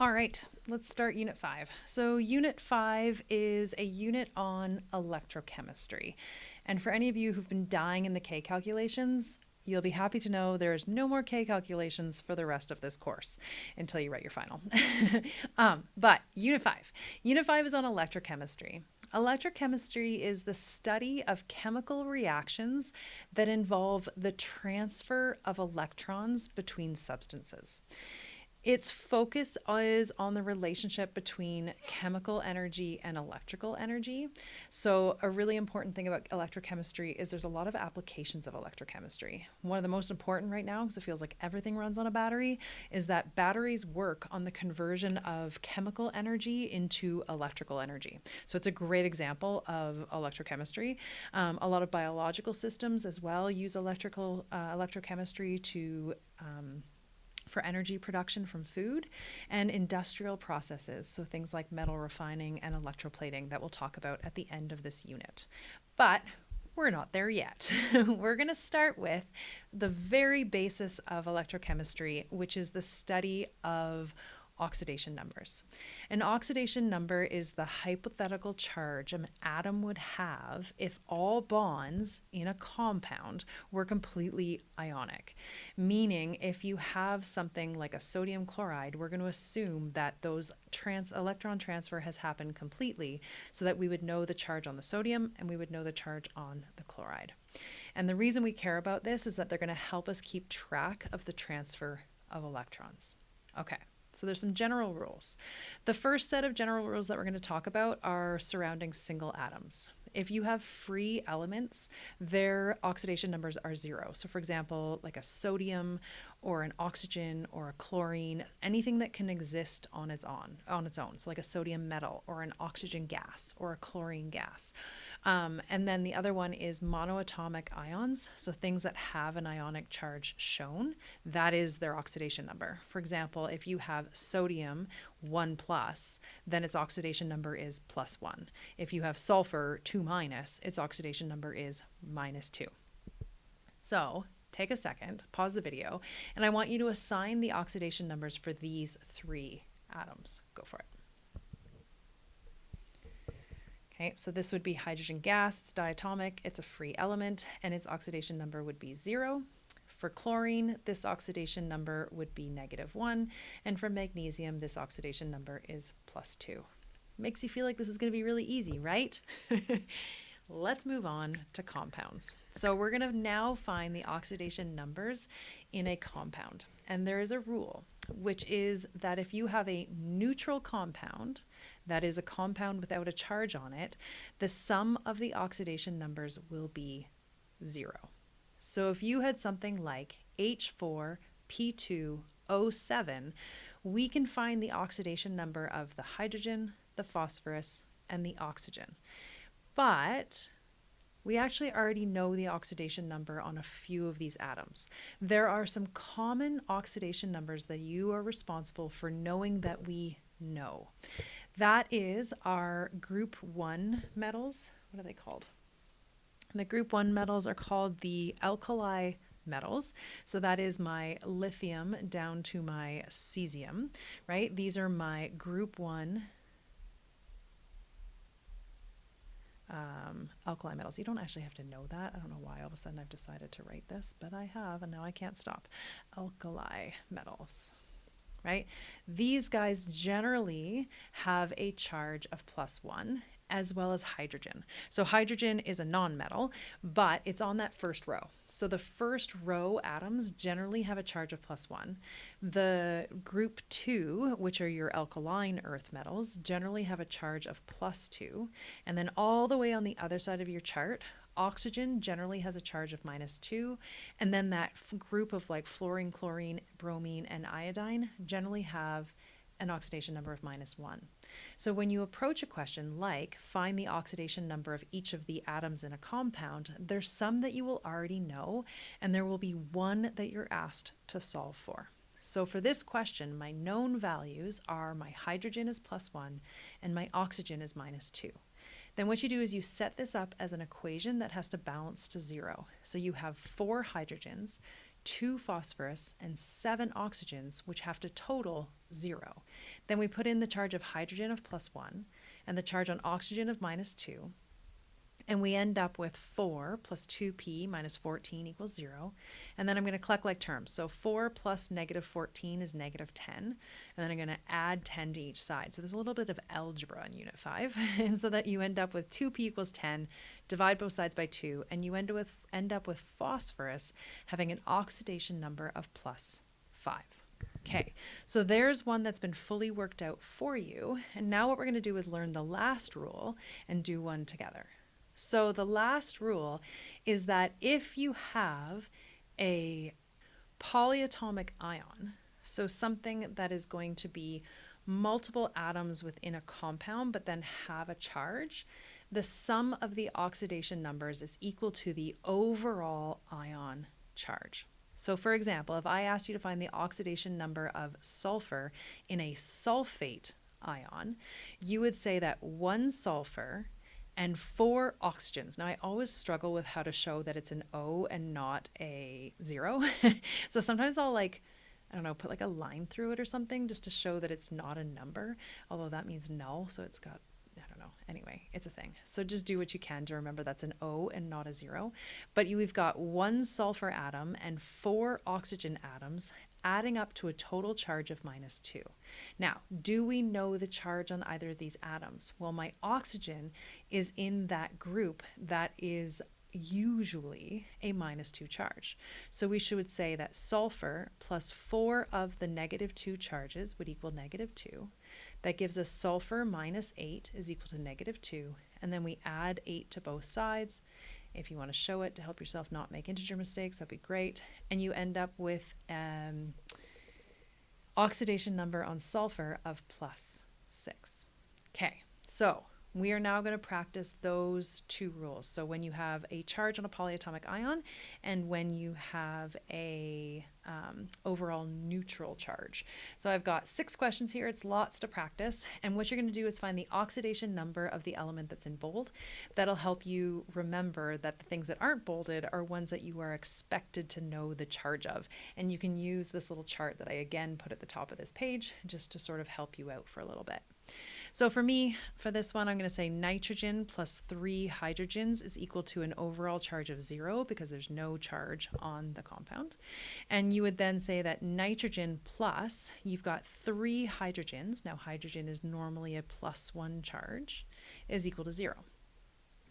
All right, let's start Unit 5. So Unit 5 is a unit on electrochemistry. And for any of you who've been dying in the K calculations, you'll be happy to know there's no more K calculations for the rest of this course until you write your final. But Unit 5. Unit 5 is on electrochemistry. Electrochemistry is the study of chemical reactions that involve the transfer of electrons between substances. Its focus is on the relationship between chemical energy and electrical energy. So a really important thing about electrochemistry is there's a lot of applications of electrochemistry. One of the most important right now, because it feels like everything runs on a battery, is that batteries work on the conversion of chemical energy into electrical energy. So it's a great example of electrochemistry. A lot of biological systems as well use electrochemistry to for energy production from food, and industrial processes, so things like metal refining and electroplating that we'll talk about at the end of this unit. But we're not there yet. We're going to start with the very basis of electrochemistry, which is the study of oxidation numbers. An oxidation number is the hypothetical charge an atom would have if all bonds in a compound were completely ionic. Meaning, if you have something like a sodium chloride, we're going to assume that those electron transfer has happened completely so that we would know the charge on the sodium and we would know the charge on the chloride. And the reason we care about this is that they're going to help us keep track of the transfer of electrons. Okay. So there's some general rules. The first set of general rules that we're going to talk about are surrounding single atoms. If you have free elements, their oxidation numbers are 0. So for example, like a sodium or an oxygen or a chlorine, anything that can exist on its own. So like a sodium metal or an oxygen gas or a chlorine gas. And then the other one is monoatomic ions. So things that have an ionic charge shown, that is their oxidation number. For example, if you have sodium 1 plus, then its oxidation number is +1. If you have sulfur 2 minus, its oxidation number is -2. So take a second, pause the video, and I want you to assign the oxidation numbers for these 3 atoms. Go for it. Okay, so this would be hydrogen gas, it's diatomic, it's a free element, and its oxidation number would be 0. For chlorine, this oxidation number would be -1, and for magnesium, this oxidation number is +2. Makes you feel like this is going to be really easy, right? Let's move on to compounds. So we're going to now find the oxidation numbers in a compound. And there is a rule, which is that if you have a neutral compound, that is a compound without a charge on it, the sum of the oxidation numbers will be 0. So if you had something like H4P2O7, we can find the oxidation number of the hydrogen, the phosphorus, and the oxygen. But we actually already know the oxidation number on a few of these atoms. There are some common oxidation numbers that you are responsible for knowing that we know. That is our group 1 metals. What are they called? The group 1 metals are called the alkali metals. So that is my lithium down to my cesium, right? These are my group 1 alkali metals. You don't actually have to know that. I don't know why all of a sudden I've decided to write this, but I have, and now I can't stop. Alkali metals, right? These guys generally have a charge of +1, as well as hydrogen. So hydrogen is a non-metal, but it's on that first row. So the first row atoms generally have a charge of +1. The group 2, which are your alkaline earth metals, generally have a charge of +2. And then all the way on the other side of your chart, oxygen generally has a charge of -2. And then that group of like fluorine, chlorine, bromine, and iodine generally have an oxidation number of -1. So when you approach a question like find the oxidation number of each of the atoms in a compound, there's some that you will already know, and there will be one that you're asked to solve for. So for this question, my known values are my hydrogen is +1 and my oxygen is -2. Then what you do is you set this up as an equation that has to balance to 0. So you have 4 hydrogens, 2 phosphorus, and 7 oxygens, which have to total 0. Then we put in the charge of hydrogen of +1 and the charge on oxygen of -2. And we end up with 4 plus 2p minus 14 equals 0. And then I'm going to collect like terms. So 4 plus -14 is -10. And then I'm going to add 10 to each side. So there's a little bit of algebra in Unit 5. And so that you end up with 2p equals 10, divide both sides by 2, and you end up with phosphorus having an oxidation number of +5. Okay, so there's one that's been fully worked out for you. And now what we're going to do is learn the last rule and do one together. So the last rule is that if you have a polyatomic ion, so something that is going to be multiple atoms within a compound but then have a charge, the sum of the oxidation numbers is equal to the overall ion charge. So for example, if I asked you to find the oxidation number of sulfur in a sulfate ion, you would say that 1 sulfur and 4 oxygens. Now, I always struggle with how to show that it's an O and not a 0. So sometimes I'll put like a line through it or something just to show that it's not a number, although that means null. So it's got, anyway, it's a thing. So just do what you can to remember that's an O and not a 0. But we've got 1 sulfur atom and 4 oxygen atoms adding up to a total charge of -2. Now, do we know the charge on either of these atoms? Well, my oxygen is in that group that is usually a -2 charge. So we should say that sulfur plus 4 of the -2 charges would equal -2. That gives us sulfur minus 8 is equal to -2. And then we add 8 to both sides. If you want to show it to help yourself not make integer mistakes, that'd be great. And you end up with oxidation number on sulfur of +6. Okay, so we are now going to practice those 2 rules. So when you have a charge on a polyatomic ion and when you have a overall neutral charge. So I've got 6 questions here. It's lots to practice. And what you're going to do is find the oxidation number of the element that's in bold. That'll help you remember that the things that aren't bolded are ones that you are expected to know the charge of. And you can use this little chart that I again put at the top of this page just to sort of help you out for a little bit. So for me, for this one, I'm going to say nitrogen plus 3 hydrogens is equal to an overall charge of 0 because there's no charge on the compound. And you would then say that nitrogen plus, you've got 3 hydrogens. Now hydrogen is normally a +1 charge, is equal to 0.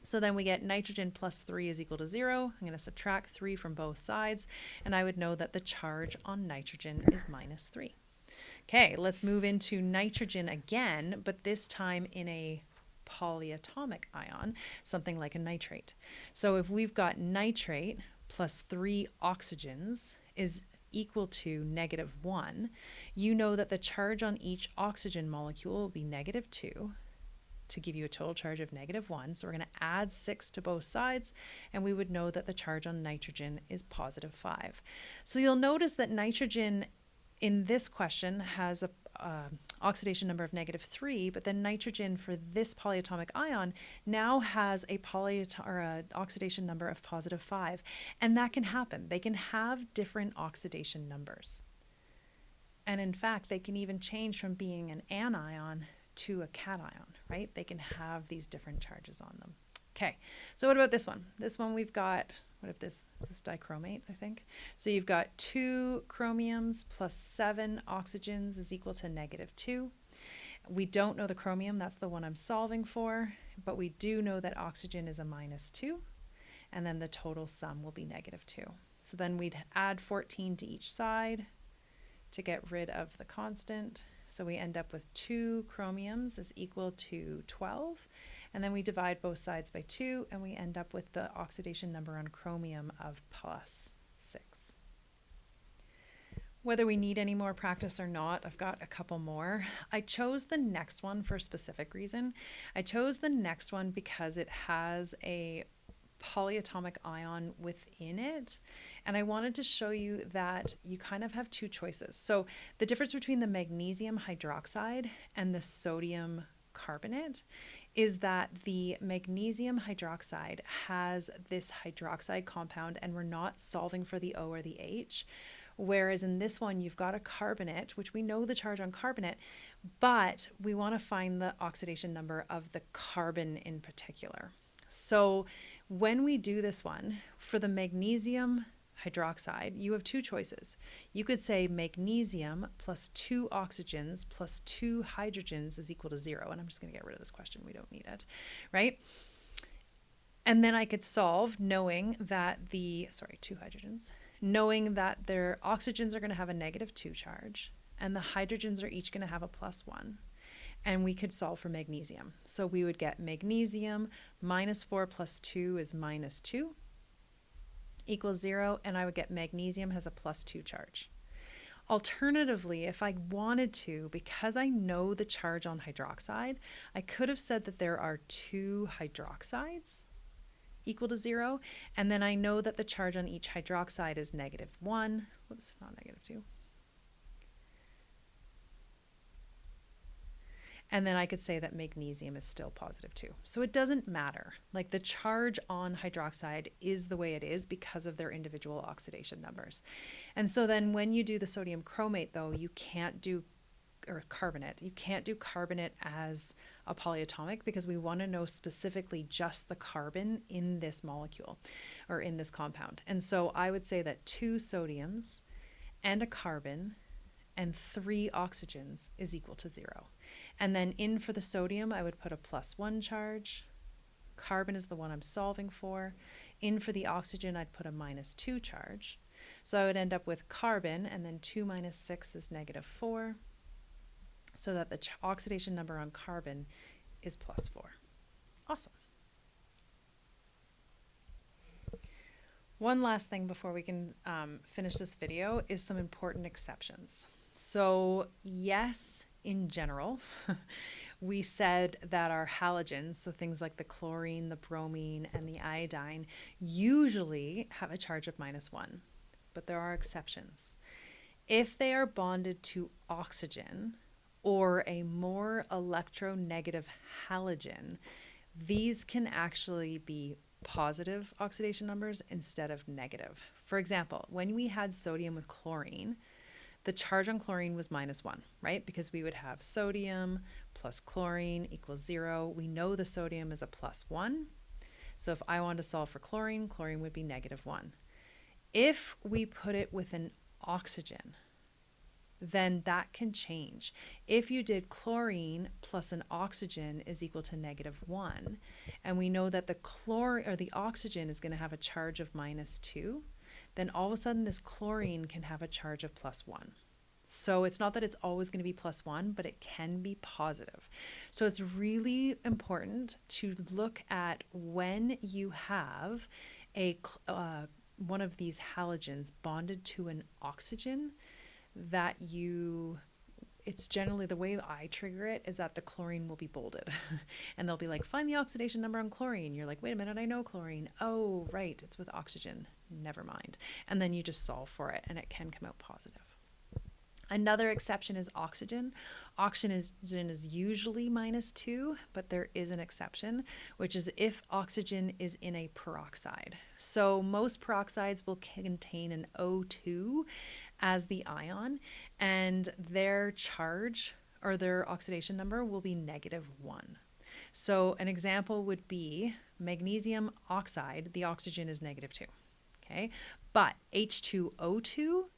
So then we get nitrogen plus 3 is equal to 0. I'm going to subtract 3 from both sides, and I would know that the charge on nitrogen is -3. Okay, let's move into nitrogen again, but this time in a polyatomic ion, something like a nitrate. So if we've got nitrate plus 3 oxygens is equal to -1, you know that the charge on each oxygen molecule will be -2 to give you a total charge of -1. So we're going to add 6 to both sides, and we would know that the charge on nitrogen is +5. So you'll notice that nitrogen in this question has a oxidation number of -3, but then nitrogen for this polyatomic ion now has a oxidation number of +5. And that can happen. They can have different oxidation numbers. And in fact, they can even change from being an anion to a cation, right? They can have these different charges on them. Okay, so what about this one? This one we've got, is this dichromate, I think? So you've got 2 chromiums plus 7 oxygens is equal to -2. We don't know the chromium, that's the one I'm solving for, but we do know that oxygen is a -2, and then the total sum will be -2. So then we'd add 14 to each side to get rid of the constant. So we end up with 2 chromiums is equal to 12. And then we divide both sides by 2, and we end up with the oxidation number on chromium of +6. Whether we need any more practice or not, I've got a couple more. I chose the next one for a specific reason. I chose the next one because it has a polyatomic ion within it, and I wanted to show you that you kind of have 2 choices. So the difference between the magnesium hydroxide and the sodium carbonate is that the magnesium hydroxide has this hydroxide compound and we're not solving for the O or the H. Whereas in this one, you've got a carbonate, which we know the charge on carbonate, but we want to find the oxidation number of the carbon in particular. So when we do this one, for the magnesium hydroxide, you have two choices. You could say magnesium plus 2 oxygens plus 2 hydrogens is equal to 0. And I'm just going to get rid of this question. We don't need it, right? And then I could solve knowing that 2 hydrogens, knowing that their oxygens are going to have a -2 charge and the hydrogens are each going to have a +1. And we could solve for magnesium. So we would get magnesium -4 plus 2 is -2 equals 0. And I would get magnesium has a +2 charge. Alternatively, if I wanted to, because I know the charge on hydroxide, I could have said that there are 2 hydroxides equal to 0. And then I know that the charge on each hydroxide is -1. Whoops, not -2. And then I could say that magnesium is still +2. So it doesn't matter. Like the charge on hydroxide is the way it is because of their individual oxidation numbers. And so then when you do the sodium chromate though, you can't do, or carbonate, you can't do carbonate as a polyatomic because we want to know specifically just the carbon in this molecule or in this compound. And so I would say that 2 sodiums and a carbon and 3 oxygens is equal to 0. And then in for the sodium, I would put a +1 charge. Carbon is the one I'm solving for. In for the oxygen, I'd put a -2 charge. So I would end up with carbon, and then 2 minus 6 is -4, so that the oxidation number on carbon is +4. Awesome. One last thing before we can finish this video is some important exceptions. So yes, in general, we said that our halogens, so things like the chlorine, the bromine, and the iodine, usually have a charge of -1, but there are exceptions. If they are bonded to oxygen or a more electronegative halogen, these can actually be positive oxidation numbers instead of negative. For example, when we had sodium with chlorine, the charge on chlorine was -1, right? Because we would have sodium plus chlorine equals 0. We know the sodium is a +1. So if I wanted to solve for chlorine, chlorine would be -1. If we put it with an oxygen, then that can change. If you did chlorine plus an oxygen is equal to -1, and we know that the chlorine or the oxygen is going to have a charge of -2, then all of a sudden this chlorine can have a charge of +1. So it's not that it's always going to be +1, but it can be positive. So it's really important to look at when you have a one of these halogens bonded to an oxygen, that it's generally, the way I trigger it is that the chlorine will be bolded and they'll be like, find the oxidation number on chlorine. You're like, wait a minute, I know chlorine. Oh, right, it's with oxygen. Never mind. And then you just solve for it and it can come out positive. Another exception is oxygen. Oxygen is usually -2, but there is an exception, which is if oxygen is in a peroxide. So most peroxides will contain an O2 as the ion, and their charge or their oxidation number will be -1. So an example would be magnesium oxide, the oxygen is -2, okay? But H2O2,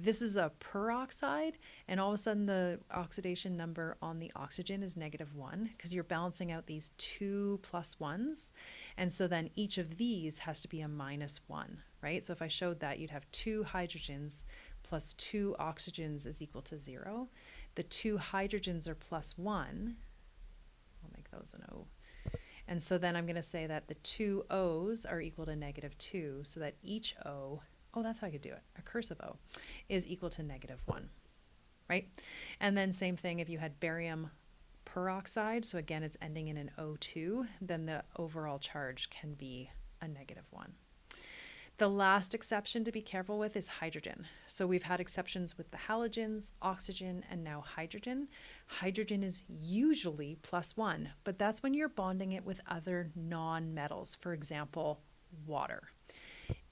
this is a peroxide, and all of a sudden the oxidation number on the oxygen is -1 because you're balancing out these 2 +1s. And so then each of these has to be a -1, right? So if I showed that, you'd have 2 hydrogens plus 2 oxygens is equal to 0. The 2 hydrogens are +1. I'll make those an O. And so then I'm going to say that the 2 O's are equal to -2, so that each O, oh, that's how I could do it, a cursive O, is equal to -1, right? And then same thing if you had barium peroxide, so again it's ending in an O2, then the overall charge can be a -1. The last exception to be careful with is hydrogen. So we've had exceptions with the halogens, oxygen, and now hydrogen. Hydrogen is usually +1, but that's when you're bonding it with other non-metals, for example, water.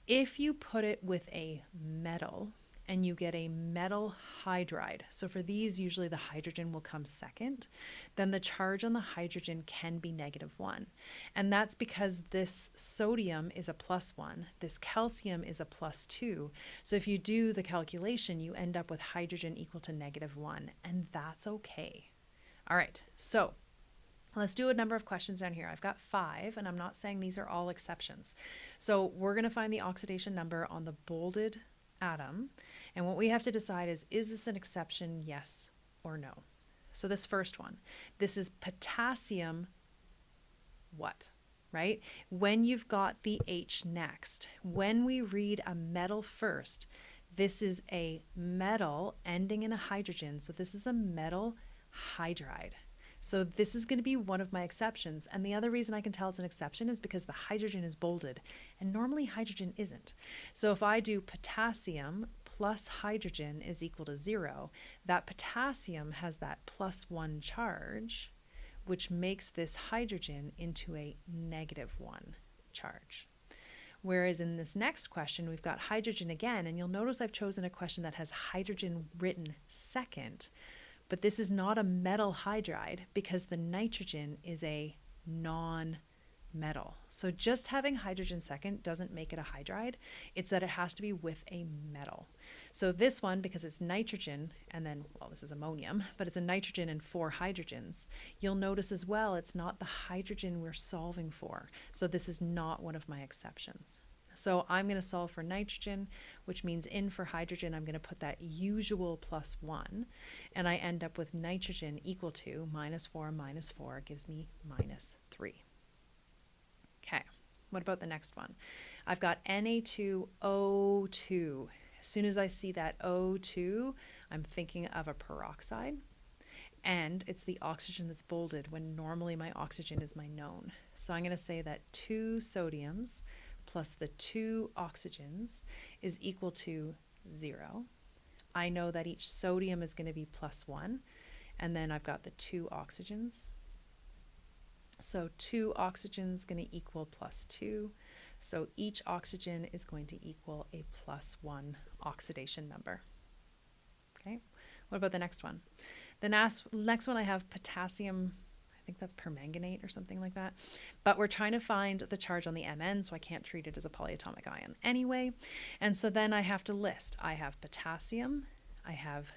If you put it with a metal and you get a metal hydride, so for these, usually the hydrogen will come second, then the charge on the hydrogen can be -1. And that's because this sodium is a +1, this calcium is a +2. So if you do the calculation, you end up with hydrogen equal to -1, and that's okay. All right, so let's do a number of questions down here. I've got 5, and I'm not saying these are all exceptions. So we're going to find the oxidation number on the bolded atom. And what we have to decide is this an exception, yes or no? So this first one, this is potassium what, right? When you've got the H next, when we read a metal first, this is a metal ending in a hydrogen. So this is a metal hydride. So this is going to be one of my exceptions. And the other reason I can tell it's an exception is because the hydrogen is bolded, and normally hydrogen isn't. So if I do potassium plus hydrogen is equal to 0, that potassium has that +1 charge, which makes this hydrogen into a -1 charge. Whereas in this next question, we've got hydrogen again, and you'll notice I've chosen a question that has hydrogen written second. But this is not a metal hydride because the nitrogen is a non-metal. So just having hydrogen second doesn't make it a hydride. It's that it has to be with a metal. So this one, because it's nitrogen, and then, well, this is ammonium, but it's a nitrogen and 4 hydrogens. You'll notice as well, it's not the hydrogen we're solving for. So this is not one of my exceptions. So I'm going to solve for nitrogen, which means in for hydrogen, I'm going to put that usual +1, and I end up with nitrogen equal to -4 minus 4 gives me -3. Okay, what about the next one? I've got Na2O2. As soon as I see that O2, I'm thinking of a peroxide, and it's the oxygen that's bolded when normally my oxygen is my known. So I'm going to say that 2 sodiums plus the 2 oxygens is equal to 0. I know that each sodium is going to be +1, and then I've got the 2 oxygens. So 2 oxygens is going to equal +2. So each oxygen is going to equal a +1 oxidation number. Okay, what about the next one? The next one I have potassium, I think that's permanganate or something like that. But we're trying to find the charge on the Mn, so I can't treat it as a polyatomic ion anyway. And so then I have to list. I have potassium, I have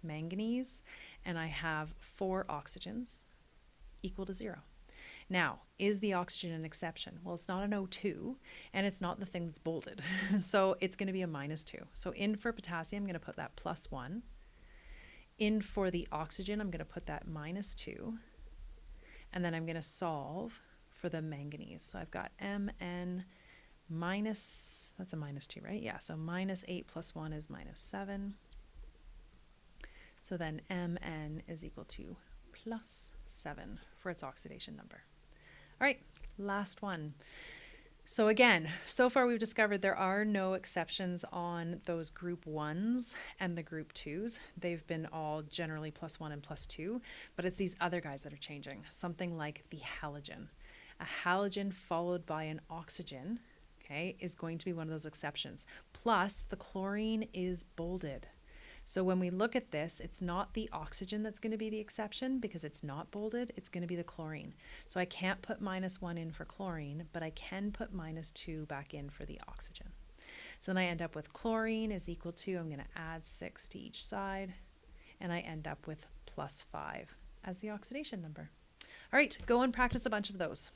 manganese, and I have 4 oxygens equal to 0. Now, is the oxygen an exception? Well, it's not an O2, and it's not the thing that's bolded. So it's going to be a -2. So in for potassium, I'm going to put that +1. In for the oxygen, I'm going to put that -2. And then I'm going to solve for the manganese. So I've got Mn minus, that's a -2, right? Yeah, so -8 plus 1 is -7. So then Mn is equal to +7 for its oxidation number. All right, last one. So again, so far we've discovered there are no exceptions on those group 1s and the group 2s. They've been all generally +1 and +2, but it's these other guys that are changing. Something like the halogen. A halogen followed by an oxygen, okay, is going to be one of those exceptions. Plus, the chlorine is bolded. So when we look at this, it's not the oxygen that's going to be the exception because it's not bolded, it's going to be the chlorine. So I can't put -1 in for chlorine, but I can put -2 back in for the oxygen. So then I end up with chlorine is equal to, I'm going to add 6 to each side, and I end up with +5 as the oxidation number. All right, go and practice a bunch of those.